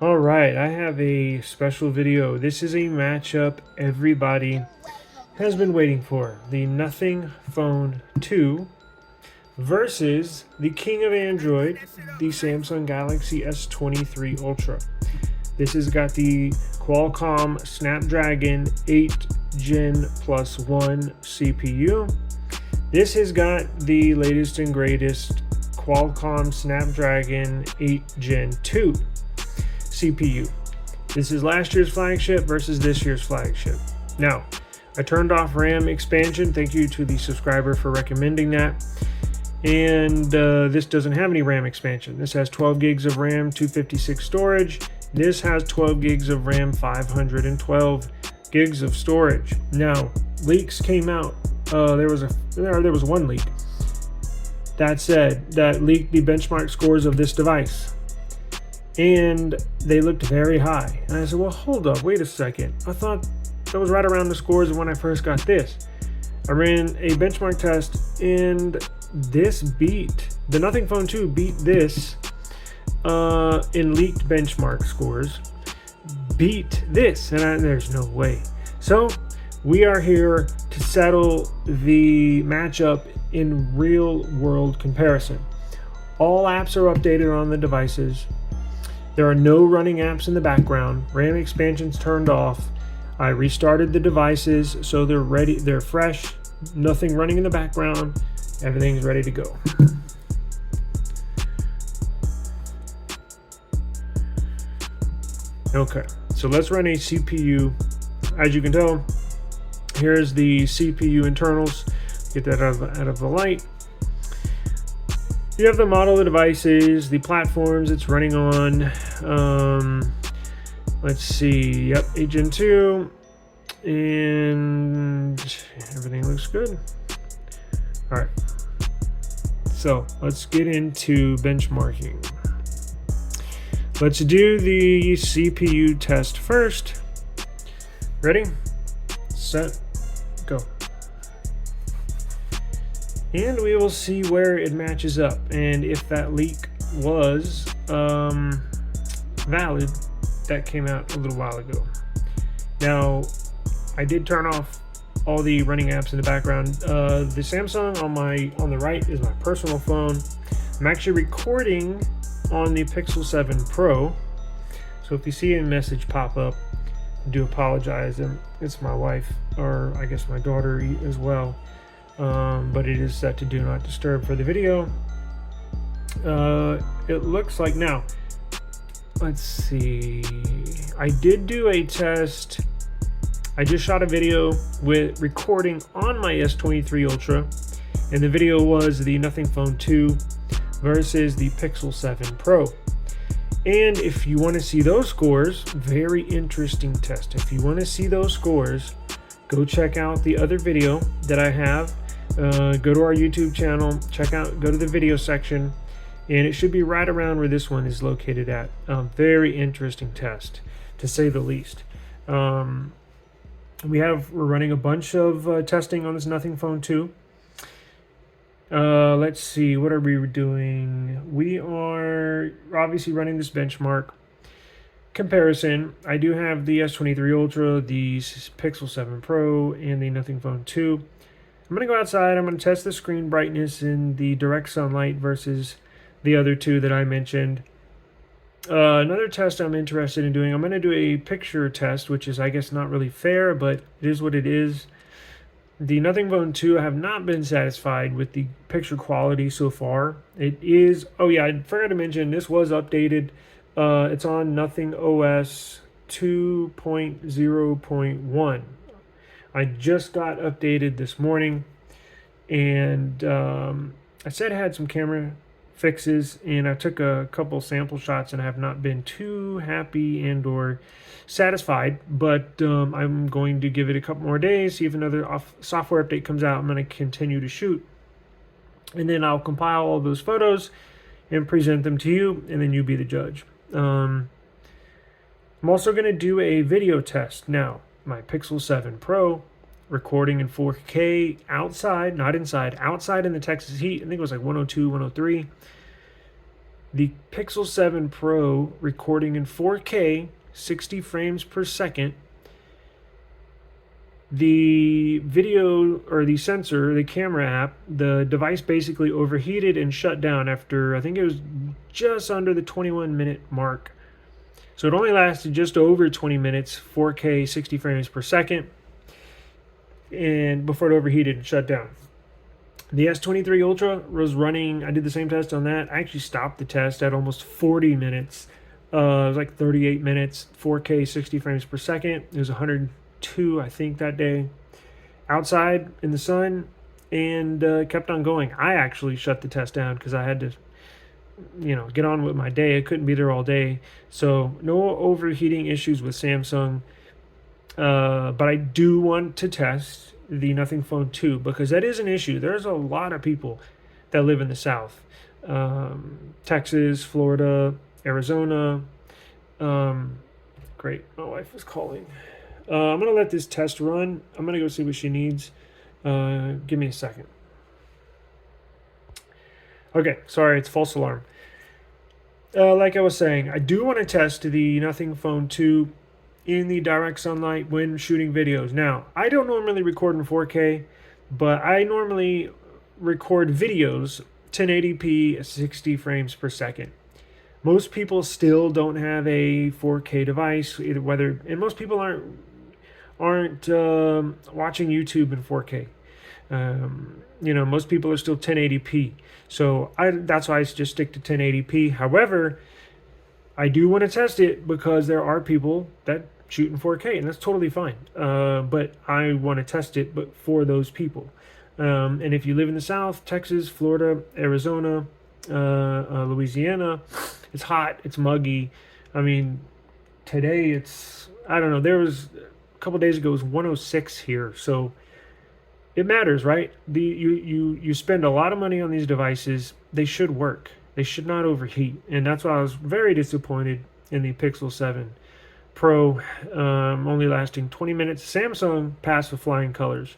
All right, I have a special video. This is a matchup everybody has been waiting for. The Nothing Phone 2 versus the king of Android, the Samsung Galaxy S23 Ultra. This has got the Qualcomm Snapdragon 8 Gen Plus 1 CPU. This has got the latest and greatest Qualcomm Snapdragon 8 Gen 2 CPU. This is last year's flagship versus this year's flagship. Now, I turned off RAM expansion. Thank you to the subscriber for recommending that. And this doesn't have any RAM expansion. This has 12 gigs of RAM, 256 storage. This has 12 gigs of RAM, 512 gigs of storage. Now, leaks came out. There was one leak that leaked the benchmark scores of this device, and they looked very high. And I said, well, hold up, wait a second. I thought that was right around the scores of when I first got this. I ran a benchmark test, and this beat the Nothing Phone 2 beat this in leaked benchmark scores. Beat this, and there's no way. So we are here to settle the matchup in real world comparison. All apps are updated on the devices. There are no running apps in the background. RAM expansion's turned off. I restarted the devices so they're ready, they're fresh, nothing running in the background. Everything's ready to go. Okay, so let's run a CPU. As you can tell, here's the CPU internals. Get that out of the light. You have the model of the devices, the platforms it's running on. Let's see. Yep, 8 Gen 2. And everything looks good. All right. So let's get into benchmarking. Let's do the CPU test first. Ready, set, go. And we will see where it matches up and if that leak was valid. That came out a little while ago. Now, I did turn off all the running apps in the background. The Samsung on the right is my personal phone. I'm actually recording on the Pixel 7 Pro. So if you see a message pop up, I do apologize. It's my wife, or I guess my daughter as well. But it is set to do not disturb for the video. It looks like now, let's see, I did do a test. I just shot a video with recording on my S23 Ultra, and the video was the Nothing Phone 2 versus the Pixel 7 Pro. And if you want to see those scores, very interesting test. If you want to see those scores, go check out the other video that I have. Go to our YouTube channel, go to the video section, and it should be right around where this one is located at. Very interesting test, to say the least. We're running a bunch of testing on this Nothing Phone 2. Let's see, what are we doing? We are obviously running this benchmark comparison. I do have the S23 Ultra, the Pixel 7 Pro, and the Nothing Phone 2. I'm going to go outside. I'm going to test the screen brightness in the direct sunlight versus the other two that I mentioned. Another test I'm interested in doing, I'm going to do a picture test, which is, I guess, not really fair, but it is what it is. The Nothing Phone 2, I have not been satisfied with the picture quality so far. It is, oh yeah, I forgot to mention, this was updated. It's on Nothing OS 2.0.1. I just got updated this morning, and I said I had some camera fixes, and I took a couple sample shots, and I have not been too happy and or satisfied, but I'm going to give it a couple more days, see if another software update comes out. I'm going to continue to shoot, and then I'll compile all those photos and present them to you, and then you be the judge. I'm also going to do a video test now. My Pixel 7 Pro, recording in 4K outside, not inside, outside in the Texas heat. I think it was like 102, 103. The Pixel 7 Pro recording in 4K, 60 frames per second. The video, or the sensor, the camera app, the device basically overheated and shut down after, I think it was just under the 21-minute mark. So it only lasted just over 20 minutes, 4K, 60 frames per second, and before it overheated and shut down. The S23 Ultra was running, I did the same test on that. I actually stopped the test at almost 40 minutes. It was like 38 minutes, 4K, 60 frames per second. It was 102, I think, that day. Outside in the sun, and kept on going. I actually shut the test down because I had to, get on with my day. I couldn't be there all day. So no overheating issues with Samsung. But I do want to test the Nothing Phone 2 because that is an issue. There's a lot of people that live in the South. Texas, Florida, Arizona. Great. My wife is calling. I'm going to let this test run. I'm going to go see what she needs. Give me a second. Okay, sorry, it's false alarm. Like I was saying, I do want to test the Nothing Phone 2 in the direct sunlight when shooting videos. Now, I don't normally record in 4K, but I normally record videos 1080p at 60 frames per second. Most people still don't have a 4K device, and most people aren't watching YouTube in 4K. Most people are still 1080p. So that's why I just stick to 1080p. However, I do want to test it because there are people that shoot in 4K, and that's totally fine. But I want to test it, but for those people. And if you live in the South, Texas, Florida, Arizona, Louisiana, it's hot, it's muggy. I mean, today I don't know, there was a couple days ago, it was 106 here. So it matters, right? You spend a lot of money on these devices. They should work. They should not overheat. And that's why I was very disappointed in the Pixel 7 Pro, only lasting 20 minutes. Samsung passed with flying colors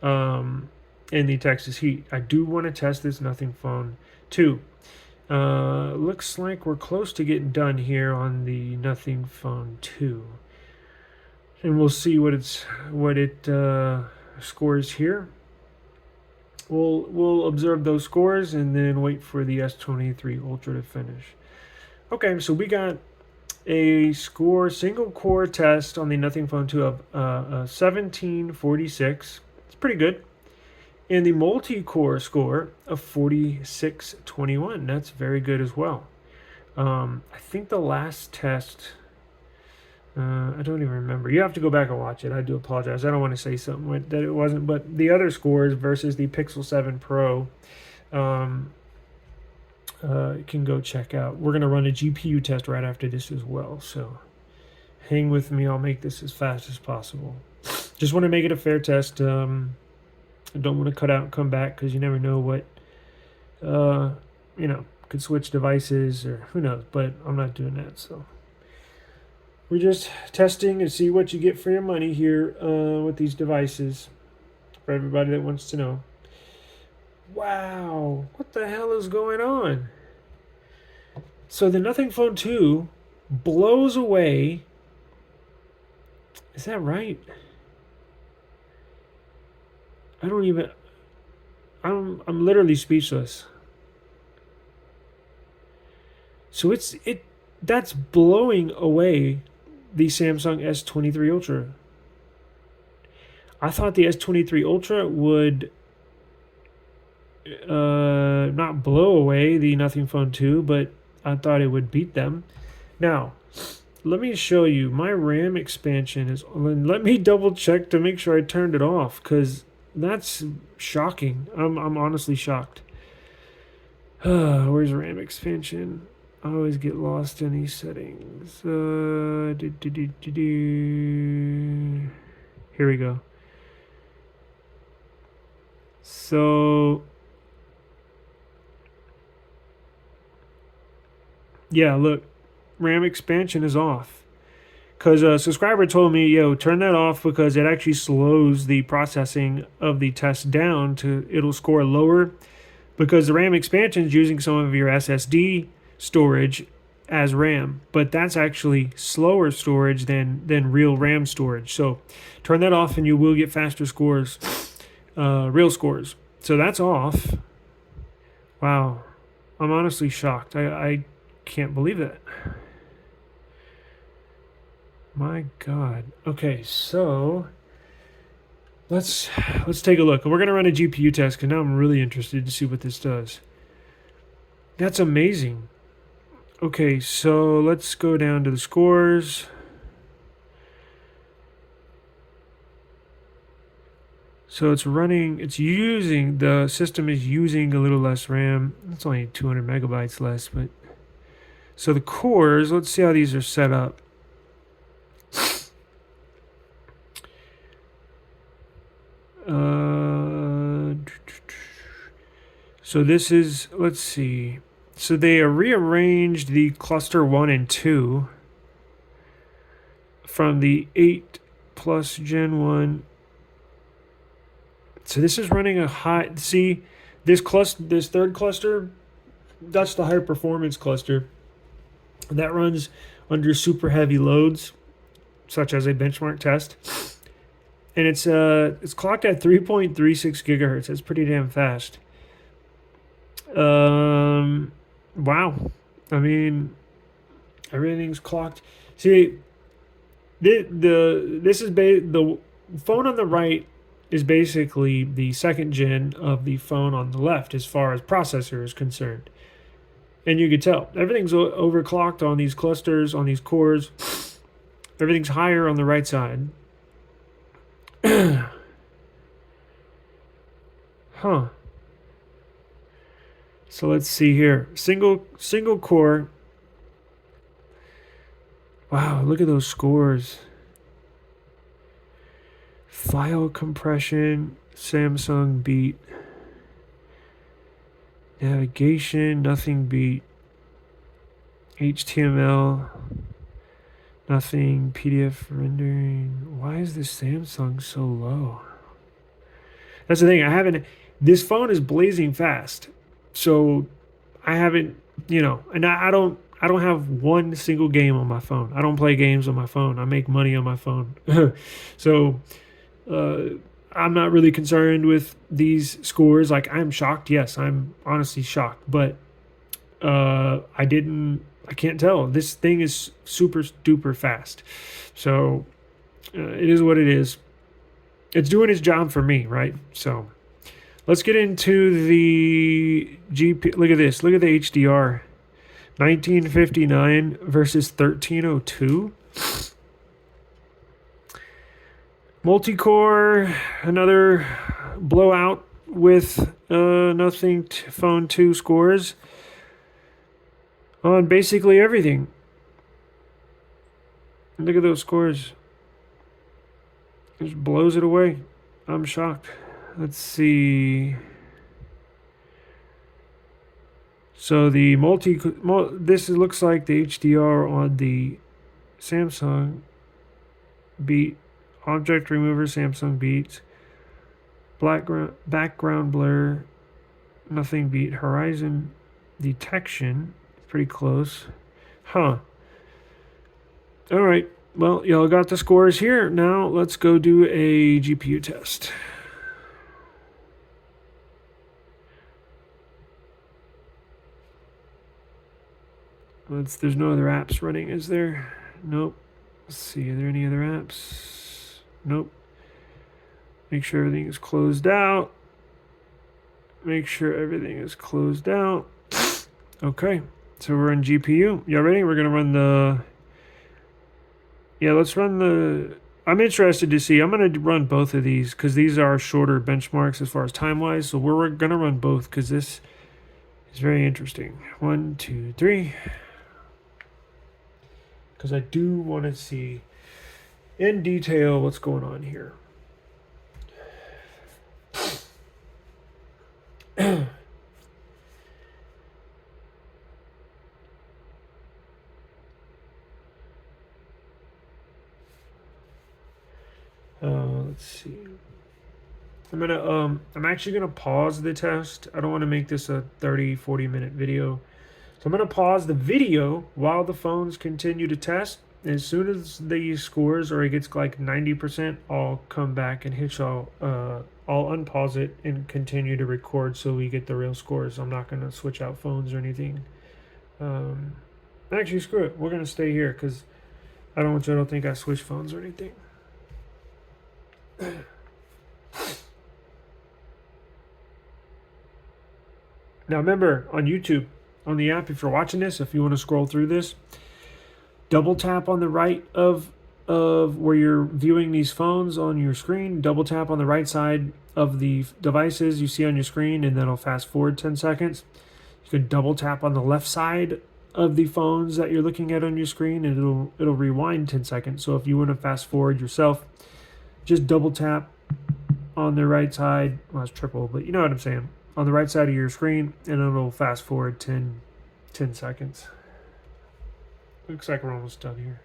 in the Texas heat. I do want to test this Nothing Phone 2. Looks like we're close to getting done here on the Nothing Phone 2. And we'll see what it scores here. We'll observe those scores and then wait for the S23 Ultra to finish. Okay, so we got a single core test on the Nothing Phone 2 of 1746. It's pretty good. And the multi-core score of 4621. That's very good as well. I think the last test, I don't even remember. You have to go back and watch it. I do apologize. I don't want to say something that it wasn't. But the other scores versus the Pixel 7 Pro, you can go check out. We're going to run a GPU test right after this as well. So hang with me. I'll make this as fast as possible. Just want to make it a fair test. I don't want to cut out and come back because you never know what, could switch devices or who knows. But I'm not doing that. So we're just testing to see what you get for your money here with these devices for everybody that wants to know. Wow, what the hell is going on? So the Nothing Phone 2 blows away. Is that right? I'm literally speechless. So that's blowing away the Samsung S23 Ultra. I thought the S23 Ultra would not blow away the Nothing Phone 2, but I thought it would beat them. Now, let me show you my RAM expansion is. Let me double check to make sure I turned it off because that's shocking. I'm honestly shocked. Where's RAM expansion? I always get lost in these settings. Here we go. So yeah, look, RAM expansion is off. Because a subscriber told me, turn that off because it actually slows the processing of the test down it'll score lower because the RAM expansion is using some of your SSD. storage as RAM, but that's actually slower storage than real RAM storage. So turn that off and you will get faster scores, real scores. So that's off. Wow. I'm honestly shocked. I can't believe that. My God. Okay, so let's take a look. And we're going to run a GPU test because now I'm really interested to see what this does. That's amazing. Okay, so let's go down to the scores. So it's running, the system is using a little less RAM. It's only 200 megabytes less, but so the cores, let's see how these are set up. So this is, let's see. So they rearranged the cluster 1 and 2 from the 8 plus Gen 1. So this is running a high, see, this third cluster, that's the high performance cluster. That runs under super heavy loads, such as a benchmark test. And it's clocked at 3.36 gigahertz. That's pretty damn fast. Wow. I mean, everything's clocked. See, the phone on the right is basically the second gen of the phone on the left as far as processor is concerned. And you can tell everything's overclocked on these clusters, on these cores. Everything's higher on the right side. Huh. So let's see here. Single core. Wow, look at those scores. File compression, Samsung beat. Navigation, nothing beat. HTML, nothing. PDF rendering. Why is this Samsung so low? That's the thing. This phone is blazing fast. So I haven't, and I don't have one single game on my phone. I don't play games on my phone. I make money on my phone. So I'm not really concerned with these scores. Like, I'm shocked. Yes, I'm honestly shocked. But I can't tell. This thing is super duper fast. So it is what it is. It's doing its job for me, right? So let's get into the GP. Look at this. Look at the HDR. 1959 versus 1302. Multi-core, another blowout with nothing phone 2 scores on basically everything. Look at those scores. It just blows it away. I'm shocked. Let's see. So the this looks like the HDR on the Samsung beat. Object remover, Samsung beats. Background blur, nothing beat. Horizon detection, pretty close. Huh. All right. Well, y'all got the scores here. Now let's go do a GPU test. There's no other apps running, is there? Nope. Let's see, are there any other apps? Nope. Make sure everything is closed out. Make sure everything is closed out. Okay, so we're in GPU. Y'all ready? We're gonna run let's run I'm interested to see. I'm gonna run both of these because these are shorter benchmarks as far as time-wise. So we're gonna run both because this is very interesting. 1, 2, 3. Because I do want to see in detail what's going on here. Let's see. I'm actually gonna pause the test. I don't want to make this a 30-40 minute video. So I'm going to pause the video while the phones continue to test. As soon as the scores or it gets like 90%, I'll come back and hit y'all. I'll unpause it and continue to record so we get the real scores. I'm not going to switch out phones or anything. Actually, screw it. We're going to stay here because I don't want y'all to think I switched phones or anything. Now remember, on YouTube, on the app, if you're watching this, if you want to scroll through this, double tap on the right of where you're viewing these phones on your screen. Double tap on the right side of the devices you see on your screen, and then it'll fast forward 10 seconds. You can double tap on the left side of the phones that you're looking at on your screen, and it'll rewind 10 seconds. So if you want to fast forward yourself, just double tap on the right side. Well, it's triple, but you know what I'm saying. On the right side of your screen, and it'll fast forward 10 seconds. Looks like we're almost done here.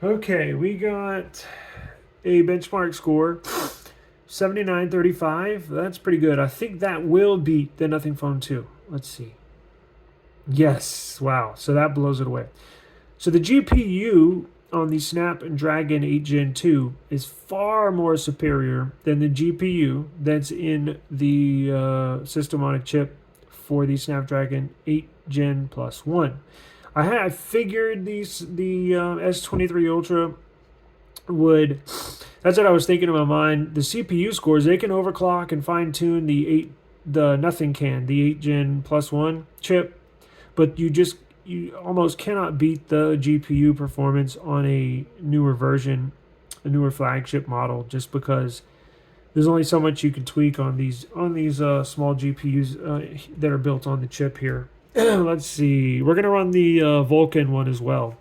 Okay, we got a benchmark score, 79.35. That's pretty good. I think that will beat the Nothing Phone 2. Let's see. Yes, wow. So that blows it away. So the GPU on the Snapdragon 8 Gen 2 is far more superior than the GPU that's in the system on a chip for the Snapdragon 8 Gen Plus 1. I figured the S23 Ultra would. That's what I was thinking in my mind. The CPU scores, they can overclock and fine tune the Nothing can, the 8 Gen Plus 1 chip, but you almost cannot beat the GPU performance on a newer version, a newer flagship model, just because there's only so much you can tweak on these small GPUs that are built on the chip here. Let's see. We're gonna run the Vulkan one as well,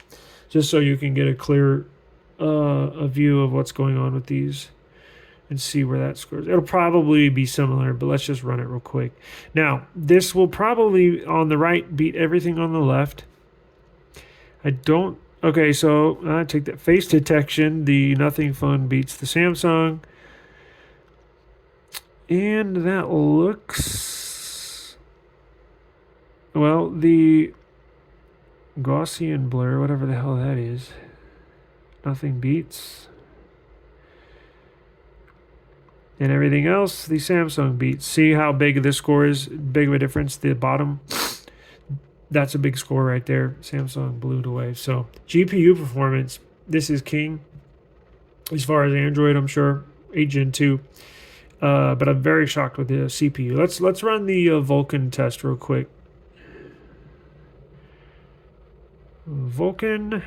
just so you can get a clear a view of what's going on with these and see where that scores. It'll probably be similar, but let's just run it real quick. Now, this will probably on the right beat everything on the left. Okay, so I take that face detection. The Nothing Phone beats the Samsung, and that looks, well, the Gaussian blur, whatever the hell that is, nothing beats. And everything else, the Samsung beats. See how big this score is? Big of a difference. The bottom, that's a big score right there. Samsung blew it away. So GPU performance, this is king. As far as Android, I'm sure 8 Gen 2. But I'm very shocked with the CPU. Let's run the Vulkan test real quick. Vulkan.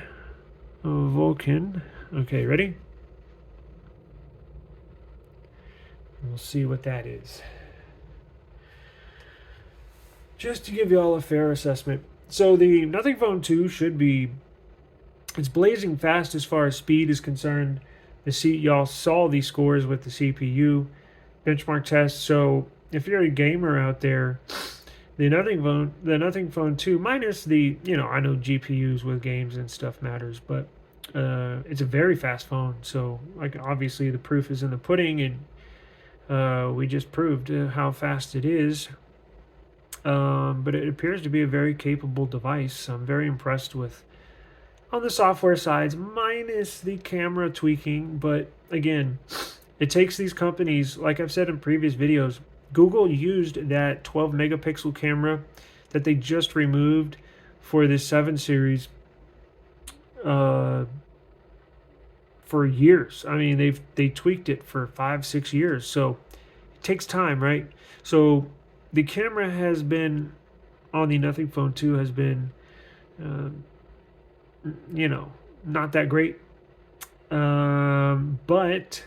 Okay, ready? We'll see what that is. Just to give you all a fair assessment. So the Nothing Phone 2 should be, it's blazing fast as far as speed is concerned. Y'all saw these scores with the CPU benchmark test. So if you're a gamer out there, the Nothing Phone 2 minus the, I know GPUs with games and stuff matters, but it's a very fast phone. So like obviously the proof is in the pudding, and we just proved how fast it is. But it appears to be a very capable device. I'm very impressed with on the software sides, minus the camera tweaking. But again, it takes these companies, like I've said in previous videos, Google used that 12 megapixel camera that they just removed for this 7 series for years. I mean, they tweaked it for 5-6 years. So it takes time, right? So the camera has been on the Nothing Phone 2 has been, not that great. But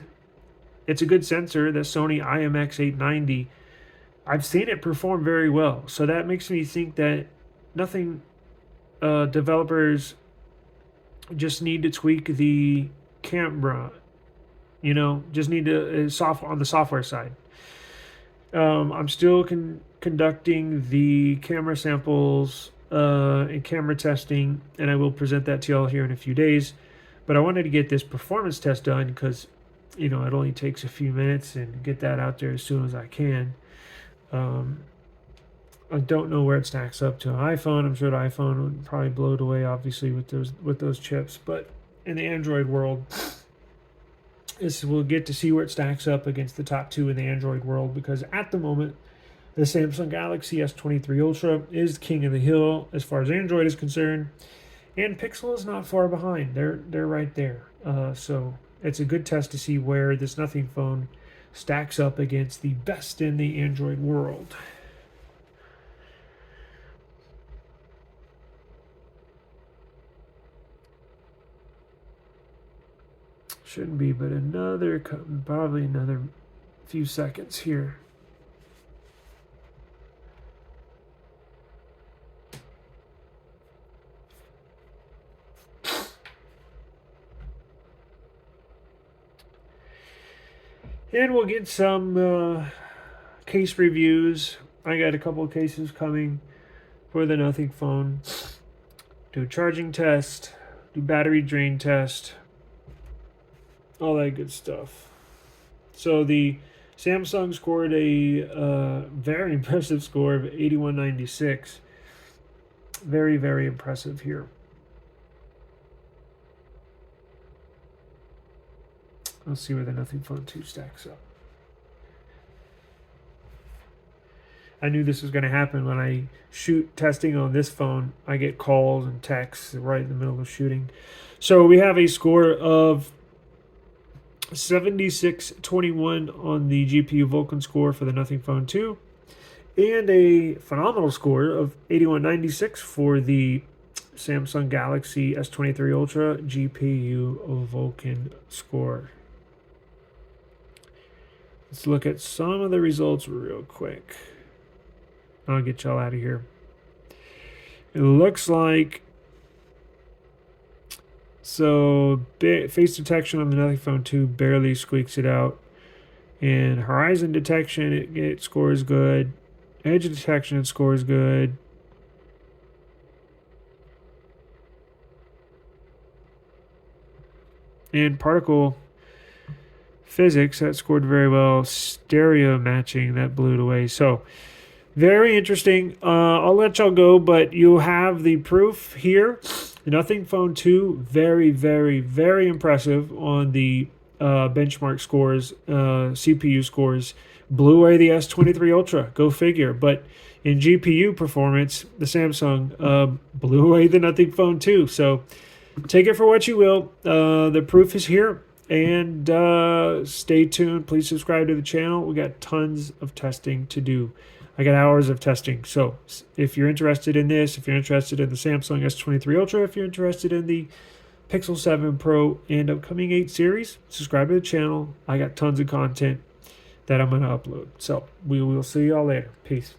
it's a good sensor, the Sony IMX890. I've seen it perform very well. So that makes me think that Nothing developers just need to tweak the camera You know, just need to on the software side. I'm still conducting the camera samples and camera testing, and I will present that to y'all here in a few days. But I wanted to get this performance test done because, you know, it only takes a few minutes, and get that out there as soon as I can. I don't know where it stacks up to an iPhone. I'm sure the iPhone would probably blow it away, obviously, with those chips. But in the Android world, we'll get to see where it stacks up against the top two in the Android world, because at the moment, the Samsung Galaxy S23 Ultra is king of the hill as far as Android is concerned, and Pixel is not far behind. They're right there. So it's a good test to see where this Nothing phone stacks up against the best in the Android world. Shouldn't be, but probably another few seconds here. And we'll get some case reviews. I got a couple of cases coming for the Nothing phone. Do a charging test, do battery drain test, all that good stuff. So the Samsung scored a very impressive score of 8196. Very, very impressive here. Let's see where the Nothing Phone 2 stacks up. I knew this was going to happen. When I shoot testing on this phone, I get calls and texts right in the middle of shooting. So we have a score of 7621 on the GPU Vulkan score for the Nothing Phone 2, and a phenomenal score of 8196 for the Samsung Galaxy S23 Ultra GPU Vulkan score. Let's look at some of the results real quick. I'll get y'all out of here. It looks like, so face detection on the Nothing Phone 2 barely squeaks it out. And horizon detection, it scores good. Edge detection, it scores good. And particle physics, that scored very well. Stereo matching, that blew it away. So very interesting. I'll let y'all go, but you'll have the proof here. The Nothing Phone 2, very, very, very impressive on the benchmark scores, CPU scores. Blew away the S23 Ultra, go figure. But in GPU performance, the Samsung blew away the Nothing Phone 2. So take it for what you will. The proof is here. And stay tuned. Please subscribe to the channel. We got tons of testing to do. I got hours of testing. So if you're interested in this, if you're interested in the Samsung S23 Ultra, if you're interested in the Pixel 7 Pro and upcoming 8 series, subscribe to the channel. I got tons of content that I'm going to upload. So we will see y'all later. Peace.